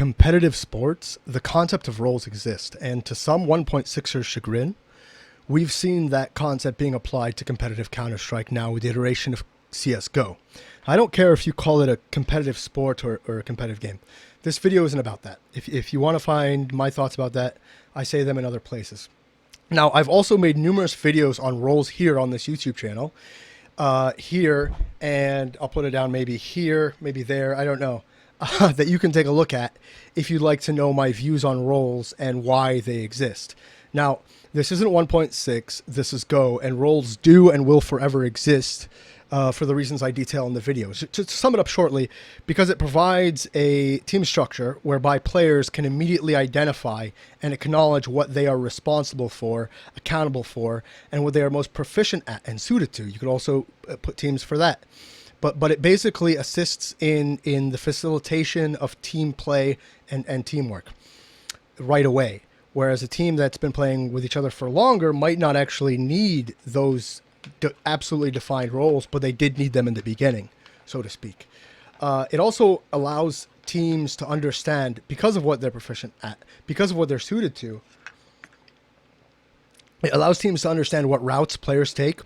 competitive sports, the concept of roles exist, and to some 1.6ers chagrin, we've seen that concept being applied to competitive Counter-Strike now with the iteration of CSGO. I don't care if you call it a competitive sport or a competitive game. This video isn't about that. If you want to find my thoughts about that, I say them in other places. Now, I've also made numerous videos on roles here on this YouTube channel. Here, and I'll put it down maybe here, maybe there, I don't know, that you can take a look at if you'd like to know my views on roles and why they exist. Now, this isn't 1.6, this is Go, and roles do and will forever exist for the reasons I detail in the video. To sum it up shortly, because it provides a team structure whereby players can immediately identify and acknowledge what they are responsible for, accountable for, and what they are most proficient at and suited to. You could also put teams for that. But it basically assists in the facilitation of team play and teamwork right away. Whereas a team that's been playing with each other for longer might not actually need those absolutely defined roles, but they did need them in the beginning, so to speak. It also allows teams to understand, because of what they're proficient at, because of what they're suited to, it allows teams to understand what routes players take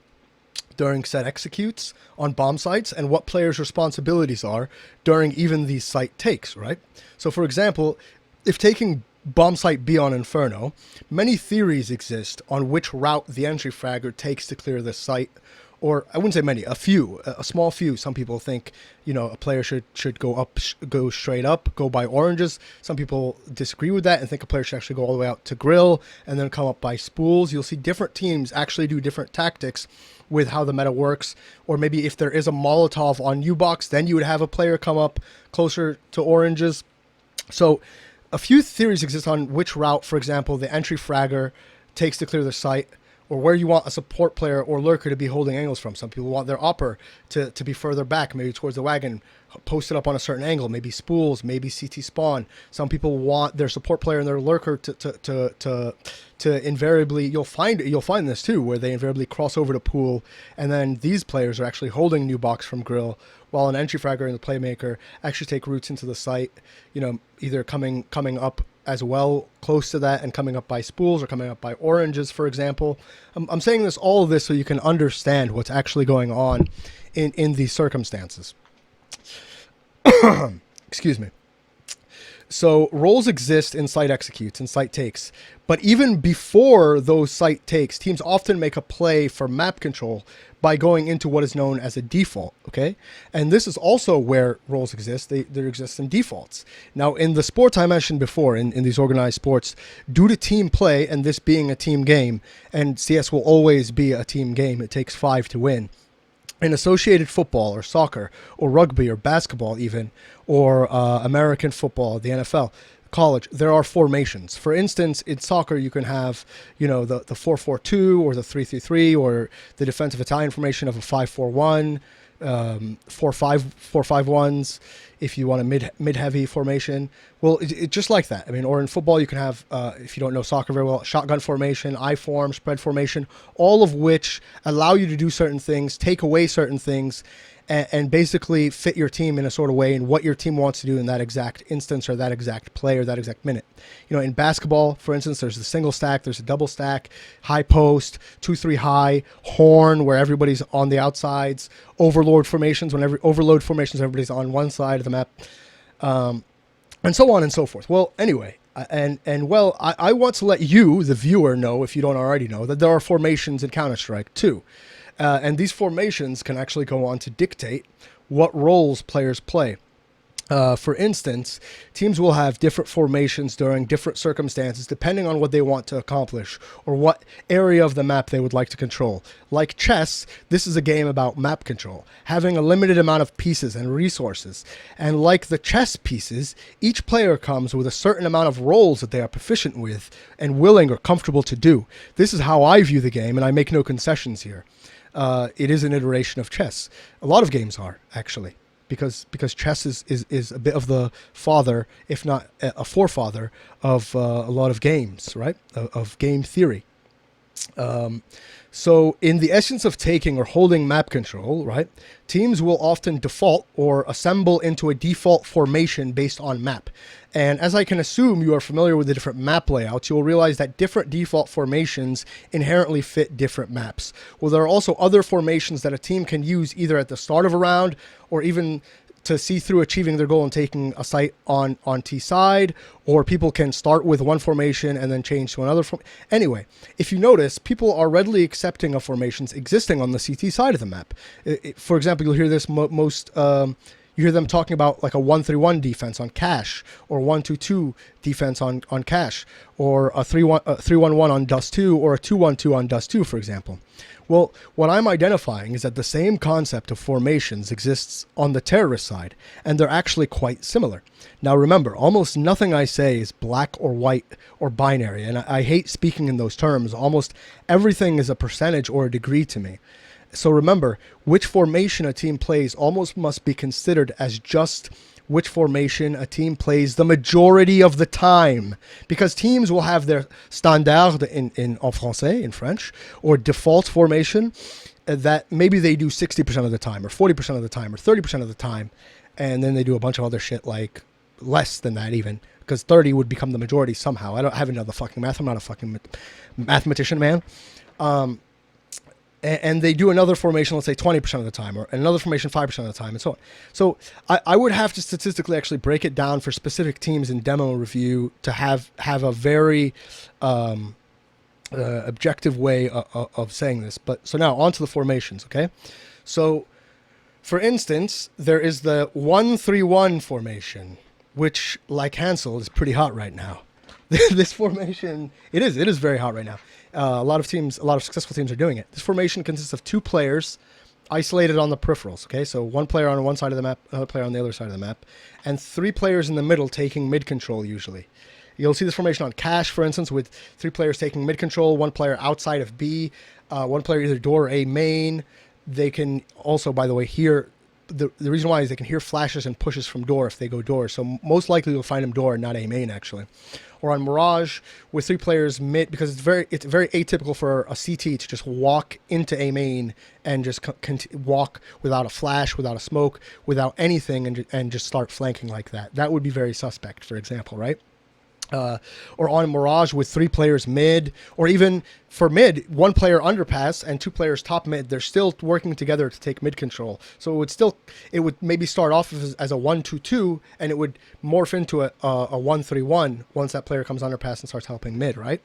during set executes on bomb sites and what players' responsibilities are during even these site takes, right? So for example, if taking bomb site B on Inferno, many theories exist on which route the entry fragger takes to clear the site, or I wouldn't say many, a small few. Some people think, you know, a player should go straight up, go by oranges. Some people disagree with that and think a player should actually go all the way out to grill and then come up by spools. You'll see different teams actually do different tactics with how the meta works. Or maybe if there is a Molotov on U-Box, then you would have a player come up closer to oranges. So a few theories exist on which route, for example, the entry fragger takes to clear the site, or where you want a support player or lurker to be holding angles from. Some people want their upper to be further back, maybe towards the wagon, posted up on a certain angle, maybe spools, maybe CT spawn. Some people want their support player and their lurker to invariably, you'll find this too, where they invariably cross over to pool, and then these players are actually holding new box from grill, while an entry fragger and the playmaker actually take routes into the site, you know, either coming up as well close to that and coming up by spools or coming up by oranges, for example. I'm saying all of this so you can understand what's actually going on in these circumstances. Excuse me. So roles exist in site executes and site takes, but even before those site takes, teams often make a play for map control by going into what is known as a default, okay? And this is also where roles exist. There exist in defaults. Now, in the sports I mentioned before, in these organized sports, due to team play and this being a team game, and CS will always be a team game, it takes 5 to win. In associated football or soccer or rugby or basketball even, or American football, the NFL, college, there are formations. For instance, in soccer, you can have, you know, the 4-4-2 or the 3-3-3 or the defensive Italian formation of a 5-4-1, 4-5-1s if you want a mid-heavy formation. Well, it just like that. I mean, or in football, you can have, if you don't know soccer very well, shotgun formation, I-form, spread formation, all of which allow you to do certain things, take away certain things, and basically fit your team in a sort of way in what your team wants to do in that exact instance or that exact play or that exact minute. You know, in basketball, for instance, there's the single stack, there's a double stack, high post, 2-3 high, horn where everybody's on the outsides, overload formations, everybody's on one side of the map, and so on and so forth. Well, anyway, I want to let you, the viewer, know, if you don't already know, that there are formations in Counter-Strike too. And these formations can actually go on to dictate what roles players play. For instance, teams will have different formations during different circumstances depending on what they want to accomplish or what area of the map they would like to control. Like chess, this is a game about map control, having a limited amount of pieces and resources. And like the chess pieces, each player comes with a certain amount of roles that they are proficient with and willing or comfortable to do. This is how I view the game, and I make no concessions here. It is an iteration of chess. A lot of games are, actually, because chess is a bit of the father, if not a forefather, of a lot of games, right? Of game theory. So, in the essence of taking or holding map control, right, teams will often default or assemble into a default formation based on map. And as I can assume you are familiar with the different map layouts, you'll realize that different default formations inherently fit different maps. Well, there are also other formations that a team can use either at the start of a round or even to see through achieving their goal and taking a site on T side, or people can start with one formation and then change to another. Anyway, if you notice, people are readily accepting of formations existing on the CT side of the map. For example, you'll hear this you hear them talking about like a 1-3-1 defense on cache, or 1-2-2 defense on cache, or a 3-1-1 on Dust 2, or a 2-1-2 on Dust 2, for example. Well, what I'm identifying is that the same concept of formations exists on the terrorist side, and they're actually quite similar. Now remember, almost nothing I say is black or white or binary, and I hate speaking in those terms. Almost everything is a percentage or a degree to me. So remember, which formation a team plays almost must be considered as just which formation a team plays the majority of the time, because teams will have their standard en français, in French, or default formation that maybe they do 60% of the time, or 40% of the time, or 30% of the time, and then they do a bunch of other shit like less than that even, because 30 would become the majority somehow. I haven't done the fucking math. I'm not a fucking mathematician, man. And they do another formation, let's say 20% of the time, or another formation 5% of the time, and so on. So I would have to statistically actually break it down for specific teams in demo review to have a very objective way of saying this. But so now on to the formations, okay? So for instance, there is the 1-3-1 formation, which, like Hansel, is pretty hot right now. This formation, it is very hot right now. A lot of successful teams are doing it. This formation consists of two players isolated on the peripherals. Okay, so one player on one side of the map, another player on the other side of the map, and three players in the middle taking mid control usually. You'll see this formation on cache, for instance, with three players taking mid control, one player outside of B, one player either door or A main. They can also, by the way, hear the reason why is they can hear flashes and pushes from door if they go door. So most likely you'll find them door and not A main actually. Or on Mirage with three players mid, because it's very atypical for a CT to just walk into A main and just walk without a flash, without a smoke, without anything, and just start flanking like that. That would be very suspect, for example, right? Or on Mirage with three players mid, or even for mid, one player underpass and two players top mid. They're still working together to take mid control. So it would maybe start off as a 1-2-2, and it would morph into a 1-3-1 once that player comes underpass and starts helping mid, right?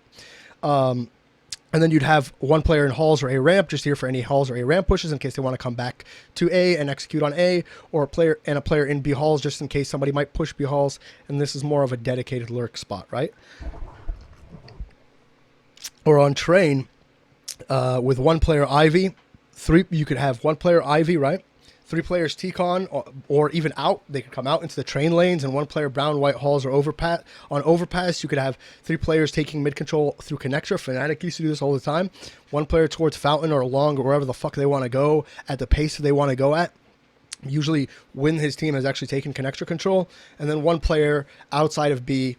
And then you'd have one player in halls or A ramp, just here for any halls or A ramp pushes in case they want to come back to A and execute on A, or a player in B halls just in case somebody might push B halls, and this is more of a dedicated lurk spot, right? Or on train, with one player Ivy, you could have one player Ivy, right? Three players T-Con, or even out. They could come out into the train lanes, and one player brown, white halls, or overpass. On overpass, you could have three players taking mid control through connector. Fnatic used to do this all the time. One player towards fountain or along, or wherever the fuck they want to go at the pace that they want to go at. Usually when his team has actually taken connector control. And then one player outside of B.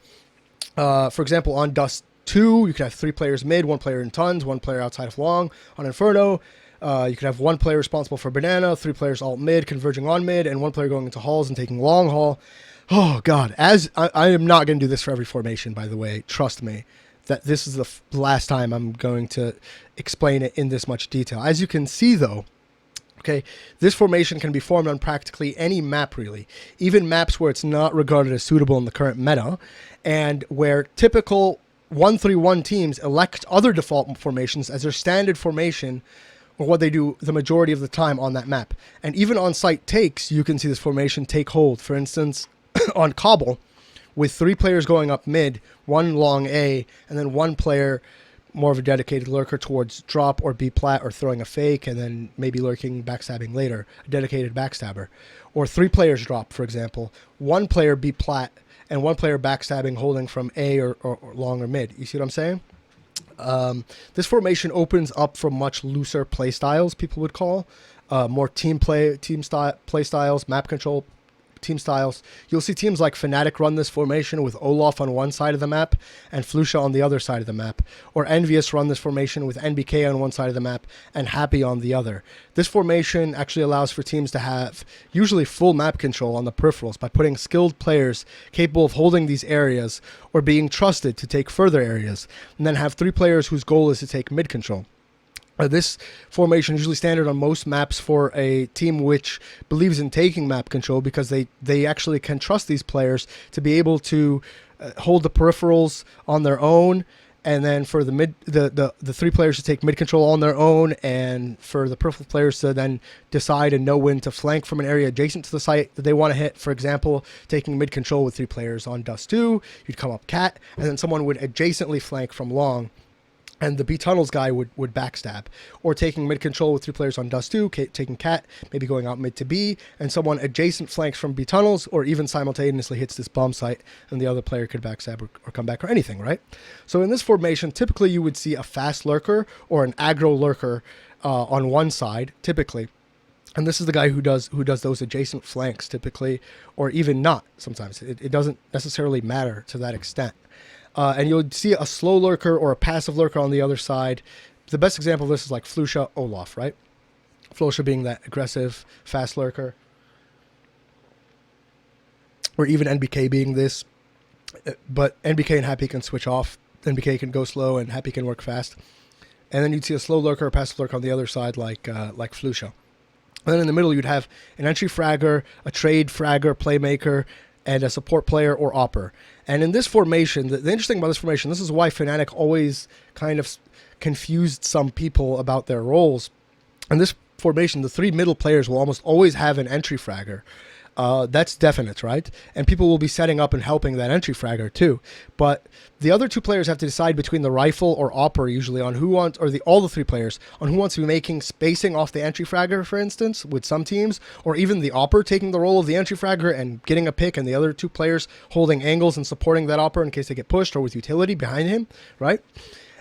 For example, on Dust 2, you could have three players mid, one player in tons, one player outside of long. On Inferno, you could have one player responsible for banana, three players alt mid, converging on mid, and one player going into halls and taking long haul. Oh, God. I am not going to do this for every formation, by the way. Trust me. That this is the last time I'm going to explain it in this much detail. As you can see, though, okay, this formation can be formed on practically any map, really. Even maps where it's not regarded as suitable in the current meta, and where typical 1-3-1 teams elect other default formations as their standard formation, or what they do the majority of the time on that map. And even on site takes, you can see this formation take hold. For instance, on Cobble, with three players going up mid, one long A, and then one player more of a dedicated lurker towards drop or B plat or throwing a fake, and then maybe lurking, backstabbing later, a dedicated backstabber. Or three players drop, for example, one player B plat, and one player backstabbing holding from A or long or mid. You see what I'm saying? This formation opens up for much looser play styles, people would call, more play styles, map control team styles. You'll see teams like Fnatic run this formation with Olaf on one side of the map and Flusha on the other side of the map. Or Envious run this formation with NBK on one side of the map and Happy on the other. This formation actually allows for teams to have usually full map control on the peripherals by putting skilled players capable of holding these areas or being trusted to take further areas, and then have 3 players whose goal is to take mid control. This formation is usually standard on most maps for a team which believes in taking map control, because they actually can trust these players to be able to hold the peripherals on their own, and then for the 3 players to take mid control on their own, and for the peripheral players to then decide and know when to flank from an area adjacent to the site that they want to hit. For example, taking mid control with 3 players on Dust 2, you'd come up Cat, and then someone would adjacently flank from long, and the B tunnels guy would backstab. Or taking mid control with 3 players on Dust 2, taking Cat, maybe going out mid to B, and someone adjacent flanks from B tunnels, or even simultaneously hits this bomb site, and the other player could backstab or come back or anything, right? So in this formation, typically you would see a fast lurker or an aggro lurker on one side, typically. And this is the guy who does those adjacent flanks typically, or even not sometimes. It doesn't necessarily matter to that extent. And you'll see a slow lurker or a passive lurker on the other side. The best example of this is like Flusha, Olaf, right? Flusha being that aggressive, fast lurker. Or even NBK being this. But NBK and Happy can switch off. NBK can go slow and Happy can work fast. And then you'd see a slow lurker or passive lurker on the other side like Flusha. And then in the middle you'd have an entry fragger, a trade fragger, playmaker, and a support player or opper. And in this formation, the interesting about this formation, this is why Fnatic always kind of confused some people about their roles. In this formation, the 3 middle players will almost always have an entry fragger. That's definite, right? And people will be setting up and helping that entry fragger too. But the other 2 players have to decide between the rifle or opper usually on who wants, or all the 3 players on who wants to be making spacing off the entry fragger, for instance, with some teams, or even the opper taking the role of the entry fragger and getting a pick, and the other 2 players holding angles and supporting that opper in case they get pushed, or with utility behind him, right?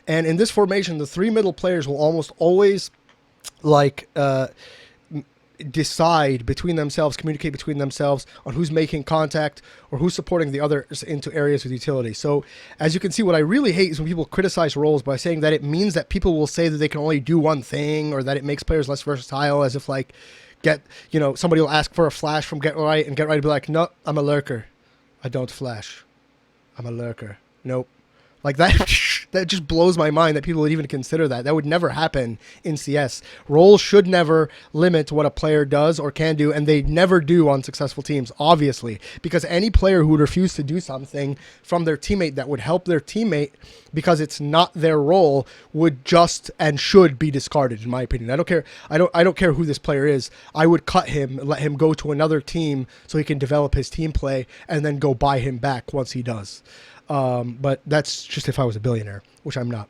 And in this formation, the 3 middle players will almost always decide between themselves, communicate between themselves on who's making contact or who's supporting the others into areas with utility. So as you can see, what I really hate is when people criticize roles by saying that it means that people will say that they can only do one thing, or that it makes players less versatile, as if like somebody will ask for a flash from Get Right, and Get Right will be like, no, I'm a lurker. I don't flash. I'm a lurker. Nope. Like that, that just blows my mind that people would even consider that. That would never happen in CS. Roles should never limit what a player does or can do, and they never do on successful teams, obviously. Because any player who would refuse to do something from their teammate that would help their teammate because it's not their role would just and should be discarded, in my opinion. I don't care. I don't care who this player is. I would cut him and let him go to another team so he can develop his team play, and then go buy him back once he does. But that's just if I was a billionaire, which I'm not.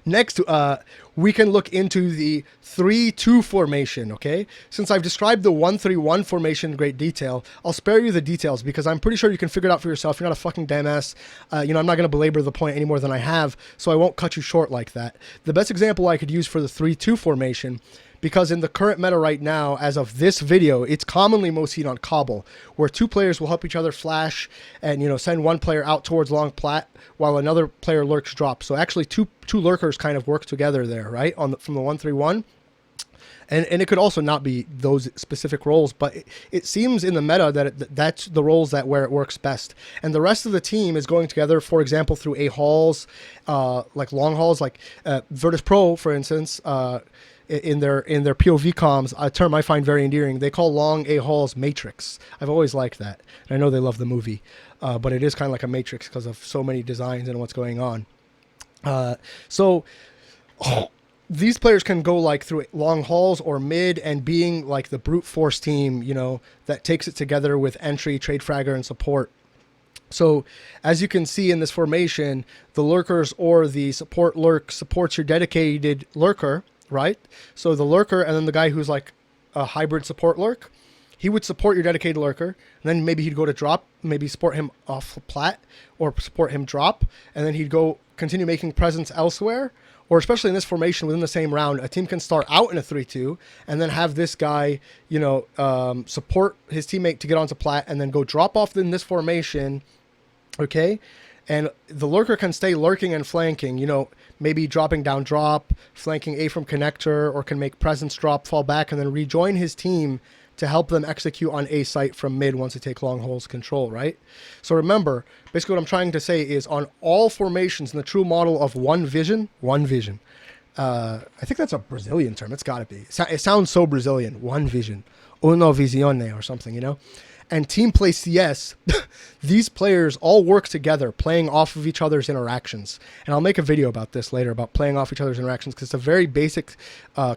Next, we can look into the 3-2 formation, okay? Since I've described the 1-3-1 formation in great detail, I'll spare you the details because I'm pretty sure you can figure it out for yourself. You're not a fucking dumbass. I'm not going to belabor the point any more than I have, so I won't cut you short like that. The best example I could use for the 3-2 formation, because in the current meta right now, as of this video, it's commonly most seen on Cobble, where 2 players will help each other flash and, send one player out towards long plat while another player lurks drop. So actually two lurkers kind of work together there, right? From the 1-3-1. And it could also not be those specific roles, but it seems in the meta that that's the roles where it works best. And the rest of the team is going together, for example, through A halls, like long halls, like Virtus Pro, for instance, in their POV comms, a term I find very endearing. They call long A halls matrix. I've always liked that. And I know they love the movie, but it is kind of like a matrix because of so many designs and what's going on. These players can go like through long halls or mid, and being like the brute force team, that takes it together with entry, trade fragger, and support. So as you can see in this formation, the lurkers or the support lurk supports your dedicated lurker, right? So the lurker and then the guy who's like a hybrid support lurk, he would support your dedicated lurker, and then maybe he'd go to drop, maybe support him off plat or support him drop, and then he'd go continue making presence elsewhere, or especially in this formation within the same round, a team can start out in a 3-2 and then have this guy, support his teammate to get onto plat and then go drop off in this formation, okay? And the lurker can stay lurking and flanking, maybe dropping down drop, flanking A from connector, or can make presence drop, fall back, and then rejoin his team to help them execute on A site from mid once they take long holes control, right? So remember, basically what I'm trying to say is on all formations in the true model of one vision, I think that's a Brazilian term. It's got to be. It sounds so Brazilian. One vision. Uno visione or something, And team play CS, these players all work together, playing off of each other's interactions. And I'll make a video about this later, about playing off each other's interactions, because it's a very basic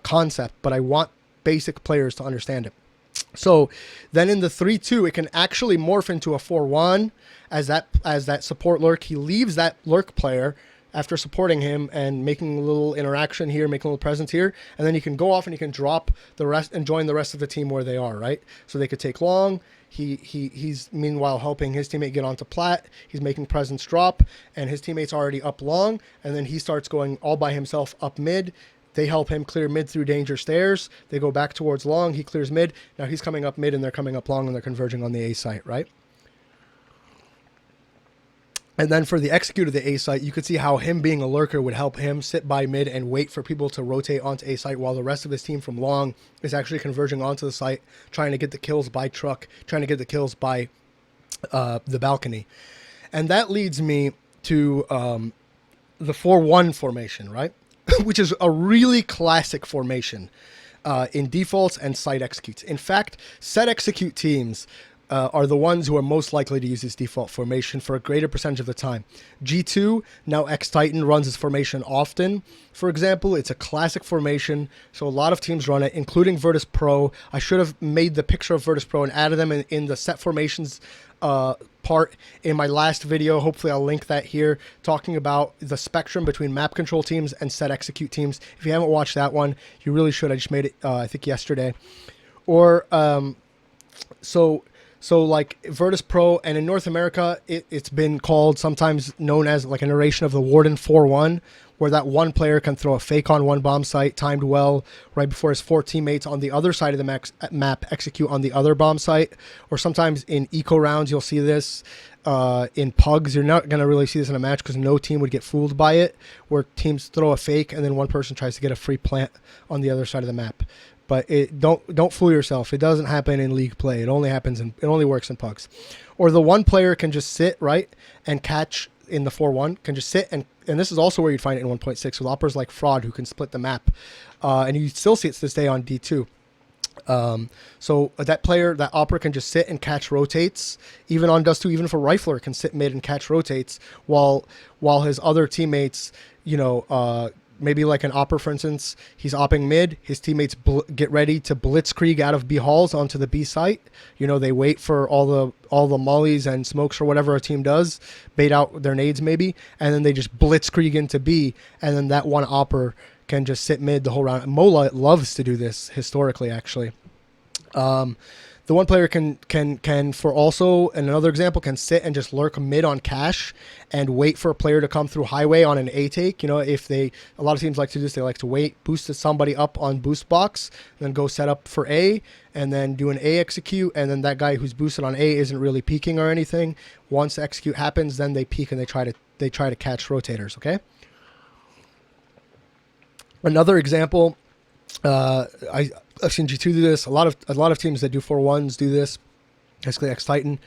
concept, but I want basic players to understand it. So then in the 3-2, it can actually morph into a 4-1 as that support lurk. He leaves that lurk player after supporting him and making a little interaction here, making a little presence here, and then he can go off and he can drop the rest and join the rest of the team where they are, right? So they could take long. He's meanwhile helping his teammate get onto plat. He's making presence drop, and his teammate's already up long, and then he starts going all by himself up mid. They help him clear mid through danger stairs. They go back towards long. He clears mid. Now he's coming up mid, and they're coming up long, and they're converging on the A site, right? And then for the execute of the A site, you could see how him being a lurker would help him sit by mid and wait for people to rotate onto A site while the rest of his team from long is actually converging onto the site, trying to get the kills by truck, trying to get the kills by the balcony. And that leads me to the 4-1 formation, right? Which is a really classic formation in defaults and site executes. In fact, set execute teams are the ones who are most likely to use this default formation for a greater percentage of the time. G2, now X-Titan, runs this formation often. For example, it's a classic formation, so a lot of teams run it, including Virtus Pro. I should have made the picture of Virtus Pro and added them in the set formations part in my last video. Hopefully I'll link that here, talking about the spectrum between map control teams and set execute teams. If you haven't watched that one, you really should. I just made it, I think yesterday. Or, so like Virtus Pro, and in North America, it's been called, sometimes known as like a narration of the Warden 4-1, where that one player can throw a fake on one bomb site, timed well, right before his 4 teammates on the other side of the map execute on the other bomb site. Or sometimes in eco rounds, you'll see this. In pugs, you're not going to really see this in a match because no team would get fooled by it, where teams throw a fake and then one person tries to get a free plant on the other side of the map. But don't fool yourself. It doesn't happen in league play. It only works in pugs. Or the one player can just sit right and catch in the 4-1, can just sit, and this is also where you'd find it in 1.6 with operas like Fraud, who can split the map, and you still see it to this day on D2. So that player, that opera, can just sit and catch rotates. Even on Dust 2, even if a rifler can sit mid and catch rotates, while his other teammates, maybe like an opera, for instance, he's opping mid, his teammates get ready to blitzkrieg out of B halls onto the B site. They wait for all the mollies and smokes or whatever a team does, bait out their nades maybe, and then they just blitzkrieg into B, and then that one opera can just sit mid the whole round. Mola loves to do this historically, actually. The one player can for also, another example, can sit and just lurk mid on cache and wait for a player to come through highway on an A take. A lot of teams like to do this. They like to wait, boost somebody up on boost box, then go set up for A, and then do an A execute. And then that guy who's boosted on A isn't really peeking or anything. Once the execute happens, then they peek and they try to catch rotators. Okay. Another example. I've seen G2 do this. A lot of teams that do 4-1s do this. Basically, X-Titan.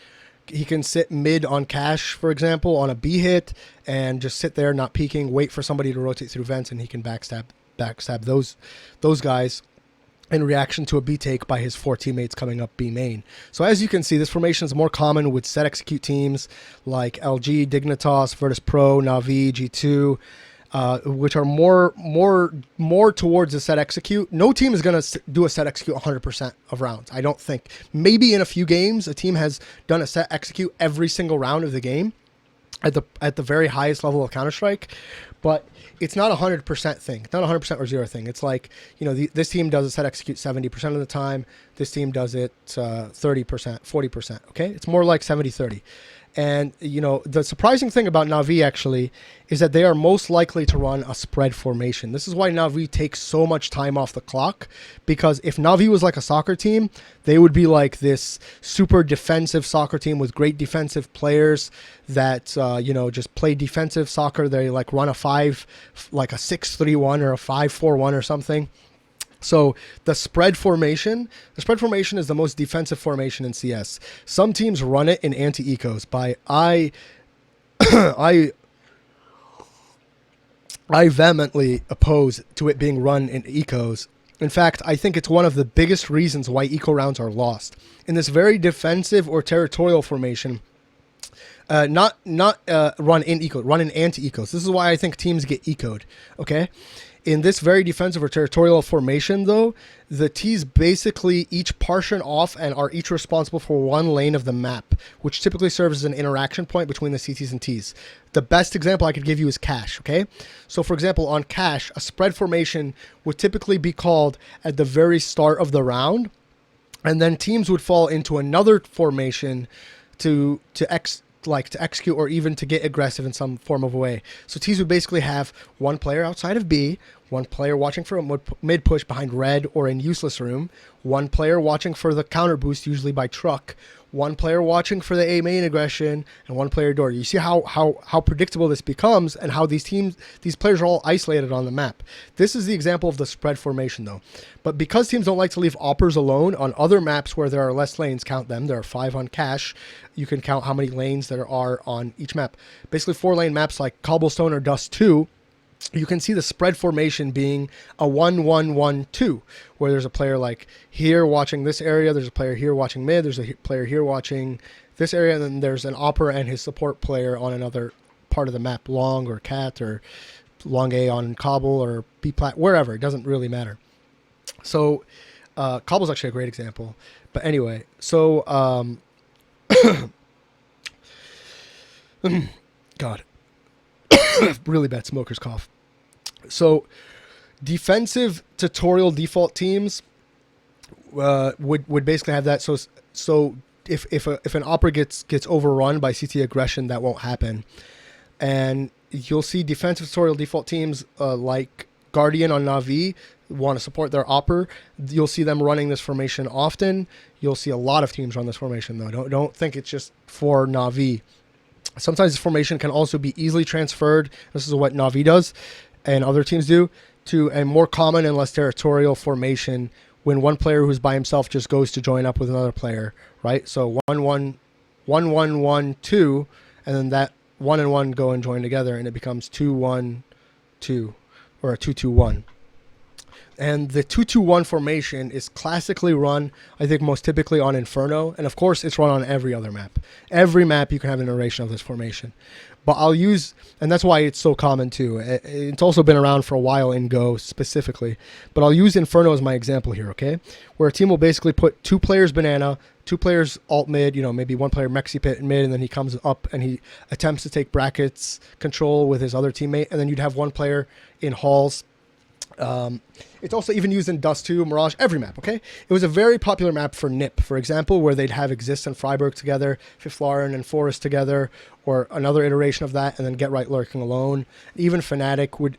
He can sit mid on cache, for example, on a B hit, and just sit there, not peeking, wait for somebody to rotate through vents, and he can backstab those guys in reaction to a B take by his 4 teammates coming up B main. So as you can see, this formation is more common with set execute teams like LG, Dignitas, Virtus Pro, Navi, G2. Which are more towards the set execute. No team is going to do a set execute 100% of rounds, I don't think. Maybe in a few games, a team has done a set execute every single round of the game at the very highest level of Counter-Strike, but it's not a 100% thing. It's not a 100% or 0 thing. It's like, this team does a set execute 70% of the time. This team does it 30%, 40%, okay? It's more like 70-30. And, the surprising thing about Na'Vi actually is that they are most likely to run a spread formation. This is why Na'Vi takes so much time off the clock, because if Na'Vi was like a soccer team, they would be like this super defensive soccer team with great defensive players that, just play defensive soccer. They like run a 6-3-1 or a 5-4-1 or something. So the spread formation is the most defensive formation in CS. Some teams run it in anti-ecos. I vehemently oppose to it being run in ecos. In fact, I think it's one of the biggest reasons why eco rounds are lost. In this very defensive or territorial formation, not run in eco, run in anti-ecos. This is why I think teams get ecoed. Okay. In this very defensive or territorial formation, though, the Ts basically each partition off and are each responsible for one lane of the map, which typically serves as an interaction point between the CTs and Ts. The best example I could give you is Cache, okay? So, for example, on Cache, a spread formation would typically be called at the very start of the round, and then teams would fall into another formation to execute or even to get aggressive in some form of a way. So Ts would basically have one player outside of B, one player watching for a mid push behind red or in useless room, one player watching for the counter boost, usually by truck, one player watching for the A main aggression, and one player door. You see how predictable this becomes and how these players are all isolated on the map. This is the example of the spread formation though. But because teams don't like to leave oppers alone, on other maps where there are less lanes, count them. There are 5 on Cache. You can count how many lanes there are on each map. Basically 4-lane maps like Cobblestone or Dust 2, you can see the spread formation being a 1-1-1-2, where there's a player like here watching this area, there's a player here watching mid, there's a player here watching this area, and then there's an opper and his support player on another part of the map, long or cat or long A on cobble or B plat, wherever, it doesn't really matter. So cobble's actually a great example. But anyway, so God, really bad smoker's cough. So defensive tutorial default teams would basically have that. So if an opera gets overrun by CT aggression, that won't happen. And you'll see defensive tutorial default teams like Guardian on Na'Vi want to support their opper. You'll see them running this formation often. You'll see a lot of teams run this formation though. Don't think it's just for Na'Vi. Sometimes this formation can also be easily transferred. This is what Na'Vi does and other teams do, to a more common and less territorial formation when one player who's by himself just goes to join up with another player, right? So 1-1, 1-1-1-2, and then that 1 and 1 go and join together, and it becomes 2-1-2 or a 2-2-1. And the 2-2-1 formation is classically run, I think, most typically on Inferno. And of course, it's run on every other map. Every map you can have an iteration of this formation. But I'll use, and that's why it's so common too. It's also been around for a while in Go specifically. But I'll use Inferno as my example here, okay? Where a team will basically put 2 players banana, 2 players alt mid, maybe 1 player Mexi pit in mid, and then he comes up and he attempts to take brackets control with his other teammate. And then you'd have 1 player in halls. It's also even used in Dust 2, Mirage, every map, okay? It was a very popular map for NIP, for example, where they'd have Exist and Freiburg together, Fiflaren and Forest together, or another iteration of that, and then Get Right lurking alone. Even Fnatic would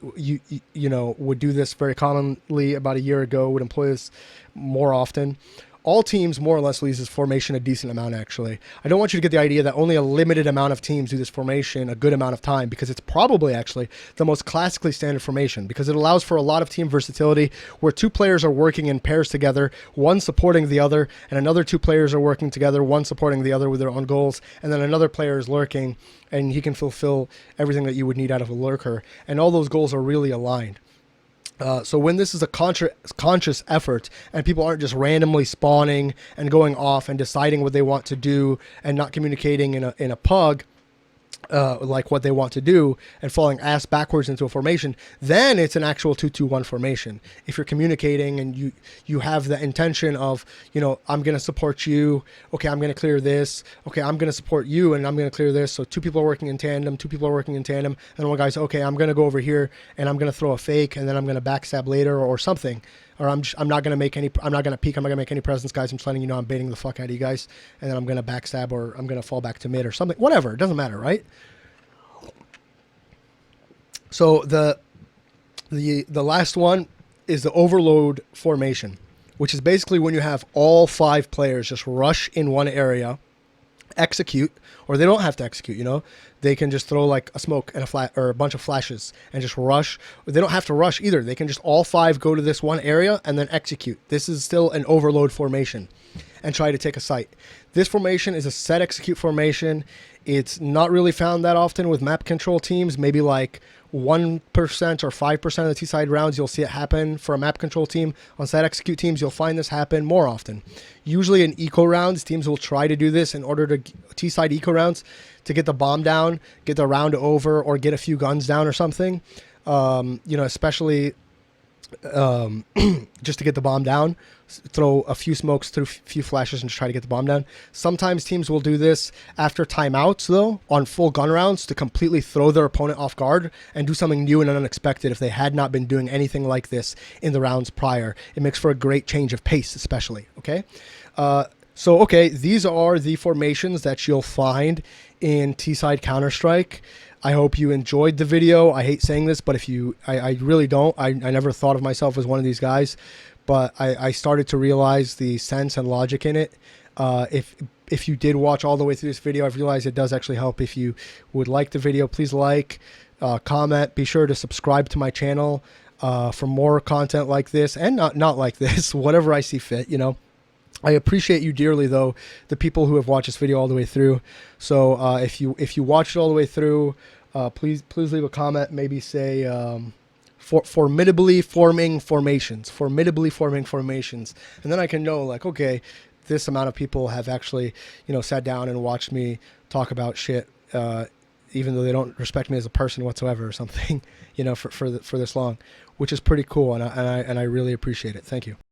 would do this very commonly about a year ago, would employ this more often. All teams more or less use this formation a decent amount, actually. I don't want you to get the idea that only a limited amount of teams do this formation a good amount of time, because it's probably actually the most classically standard formation, because it allows for a lot of team versatility where 2 players are working in pairs together, one supporting the other, and another 2 players are working together, one supporting the other with their own goals, and then another player is lurking, and he can fulfill everything that you would need out of a lurker, and all those goals are really aligned. So when this is a conscious effort and people aren't just randomly spawning and going off and deciding what they want to do and not communicating in a pug, like what they want to do and falling ass backwards into a formation, then it's an actual 2-2-1 formation. If you're communicating and you have the intention of, I'm going to support you. Okay, I'm going to clear this. Okay, I'm going to support you and I'm going to clear this. So 2 people are working in tandem, 2 people are working in tandem. And one guy's, okay, I'm going to go over here and I'm going to throw a fake and then I'm going to backstab later or something. or I'm not gonna make any, I'm not gonna peek, I'm not gonna make any presence, guys. I'm just letting you know I'm baiting the fuck out of you guys, and then I'm gonna backstab or I'm gonna fall back to mid or something, whatever. It doesn't matter, right? So the last one is the overload formation, which is basically when you have all 5 players just rush in one area, execute, or they don't have to execute, you know, they can just throw like a smoke and a flat or a bunch of flashes and just rush. They don't have to rush either. They can just all 5 go to this one area and then execute. This is still an overload formation and try to take a site. This formation is a set execute formation. It's not really found that often with map control teams. Maybe like 1% or 5% of the T-side rounds you'll see it happen for a map control team. On set execute teams, you'll find this happen more often. Usually in eco rounds, teams will try to do this in order to T-side eco rounds to get the bomb down, get the round over, or get a few guns down or something. You know, especially just to get the bomb down, throw a few smokes, through a few flashes, and just try to get the bomb down. Sometimes teams will do this after timeouts, though, on full gun rounds to completely throw their opponent off guard and do something new and unexpected if they had not been doing anything like this in the rounds prior. It makes for a great change of pace, especially, okay? Okay, these are the formations that you'll find in T-side Counter-Strike. I hope you enjoyed the video. I hate saying this, but if you, I really don't. I never thought of myself as one of these guys, but I started to realize the sense and logic in it. If you did watch all the way through this video, I've realized it does actually help. If you would like the video, please like, comment. Be sure to subscribe to my channel for more content like this and not like this, whatever I see fit, you know. I appreciate you dearly, though, the people who have watched this video all the way through. So if you watched it all the way through, please leave a comment. Maybe say formidably forming formations, and then I can know, like, okay, this amount of people have actually, you know, sat down and watched me talk about shit, even though they don't respect me as a person whatsoever or something, you know, for this long, which is pretty cool, and I really appreciate it. Thank you.